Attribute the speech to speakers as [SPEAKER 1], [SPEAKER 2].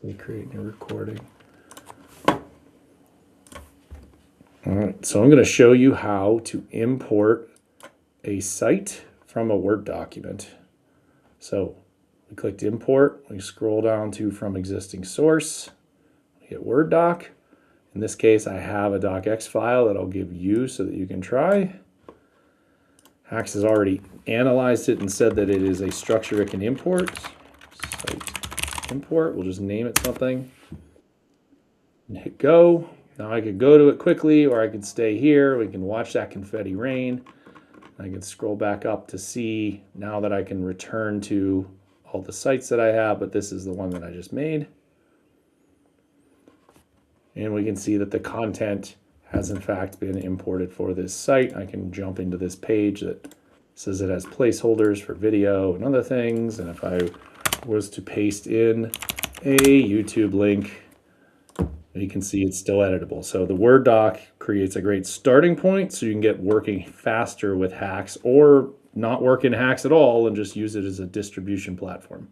[SPEAKER 1] We create new recording. All right, so I'm going to show you how to import a site from a Word document. So we clicked import, we scroll down to from existing source, we hit Word doc. In this case, I have a DOCX file that I'll give you so that you can try. HAX has already analyzed it and said that it is a structure it can import. Site import, we'll just name it something and hit go. Now I could go to it quickly, or I could stay here. We can watch that confetti rain. I can scroll back up to see now that I can return to all the sites that I have, but this is the one that I just made. And we can see that the content has in fact been imported for this site. I can jump into this page that says it has placeholders for video and other things. And if I was to paste in a YouTube link, you can see it's still editable. So the Word doc creates a great starting point so you can get working faster with HAX, or not work in HAX at all and just use it as a distribution platform.